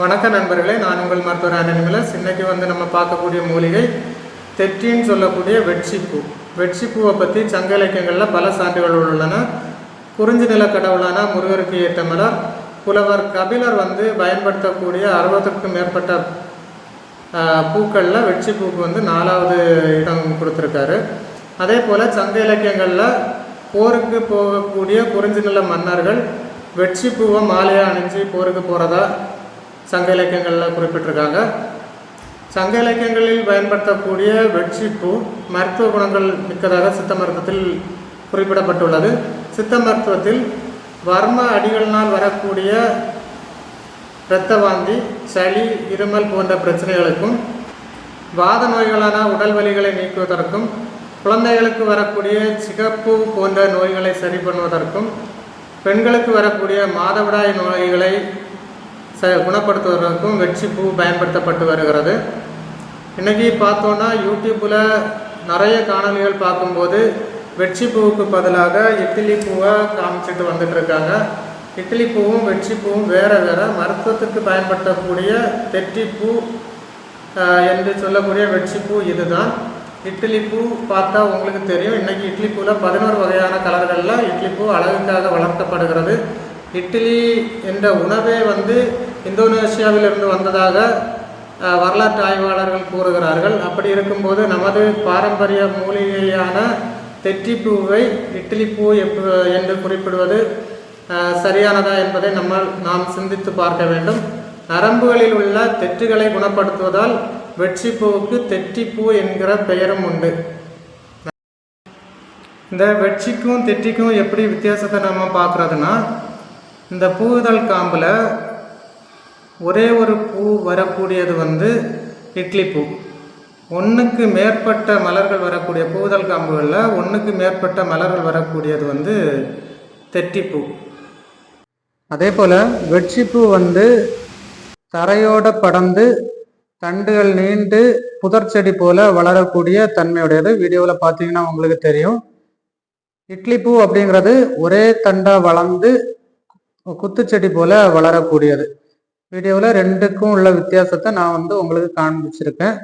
வணக்க நண்பர்களே, நான் உங்கள் மருத்துவர் அனிமலஸ். இன்னைக்கு நம்ம பார்க்கக்கூடிய மூலிகை தெற்றின்னு சொல்லக்கூடிய வெட்சிப்பூ. வெட்சிப்பூவை பற்றி சங்க இலக்கியங்களில் பல சான்றுகள் உள்ளன. குறிஞ்சி நில கடவுளான முருகருக்கு ஏற்ற மலர். புலவர் கபிலர் பயன்படுத்தக்கூடிய 60க்கும் மேற்பட்ட பூக்களில் வெட்சிப்பூக்கு 4வது இடம் கொடுத்துருக்காரு. அதே போல் சங்க இலக்கியங்களில் போருக்கு போகக்கூடிய குறிஞ்சி நில மன்னர்கள் வெட்சிப்பூவை மாலையாக அணிஞ்சு போருக்கு போகிறதா சங்க இலக்கியங்களில் குறிப்பிட்டிருக்காங்க. சங்க இலக்கியங்களில் பயன்படுத்தக்கூடிய வெட்சிப்பூ மருத்துவ குணங்கள் மிக்கதாக சித்த மருத்துவத்தில் குறிப்பிடப்பட்டுள்ளது. சித்த மருத்துவத்தில் வர்ம அடிகளினால் வரக்கூடிய இரத்த வாந்தி, சளி, இருமல் போன்ற பிரச்சனைகளுக்கும், வாத நோய்களான உடல் வலிகளை நீக்குவதற்கும், குழந்தைகளுக்கு வரக்கூடிய சிகப்பு போன்ற நோய்களை சரி பண்ணுவதற்கும், பெண்களுக்கு வரக்கூடிய மாதவிடாய் நோய்களை குணப்படுத்துவதற்கும் வெட்சிப்பூ பயன்படுத்தப்பட்டு வருகிறது. இன்றைக்கி பார்த்தோன்னா யூடியூப்பில் நிறைய காணொலிகள் பார்க்கும்போது வெட்சிப்பூவுக்கு பதிலாக இட்லி பூவை காமிச்சிட்டு வந்துட்டுருக்காங்க. இட்லி பூவும் வெட்சிப்பூவும் வேறு வேறு. மருத்துவத்துக்கு பயன்படுத்தக்கூடிய தெற்றிப்பூ என்று சொல்லக்கூடிய வெட்சிப்பூ இதுதான். இட்லி பூ பார்த்தா உங்களுக்கு தெரியும். இன்றைக்கி இட்லி பூவில் 11 வகையான கலர்களில் இட்லி பூ அழகுக்காக வளர்க்கப்படுகிறது. இட்லி என்ற உணவே இந்தோனேஷியாவிலிருந்து வந்ததாக வரலாற்று ஆய்வாளர்கள் கூறுகிறார்கள். அப்படி இருக்கும்போது நமது பாரம்பரிய மூலிகையான தெற்றிப்பூவை இட்லி பூ என்று குறிப்பிடுவது சரியானதா என்பதை நாம் சிந்தித்து பார்க்க வேண்டும். நரம்புகளில் உள்ள தெற்றுகளை குணப்படுத்துவதால் வெட்சிப்பூவுக்கு தெற்றிப்பூ என்கிற பெயரும் உண்டு. இந்த வெட்சிக்கும் தெற்றிக்கும் எப்படி வித்தியாசத்தை நம்ம பார்க்குறதுனா, இந்த பூதல் காம்பில் ஒரே ஒரு பூ வரக்கூடியது இட்லி பூ. ஒன்றுக்கு மேற்பட்ட மலர்கள் வரக்கூடிய பூதல் காம்புகளில் ஒன்றுக்கு மேற்பட்ட மலர்கள் வரக்கூடியது தெற்றிப்பூ. அதே போல் வெட்சிப்பூ தரையோடு படர்ந்து தண்டுகள் நீண்டு புதர் செடி போல் வளரக்கூடிய தன்மையுடையது. வீடியோவில் பார்த்தீங்கன்னா உங்களுக்கு தெரியும். இட்லி பூ அப்படிங்கிறது ஒரே தண்டாக வளர்ந்து குத்துச்செடி போல் வளரக்கூடியது. வீடியோவில் ரெண்டுக்கும் உள்ள வித்தியாசத்தை நான் உங்களுக்கு காண்பிச்சிருக்கேன்.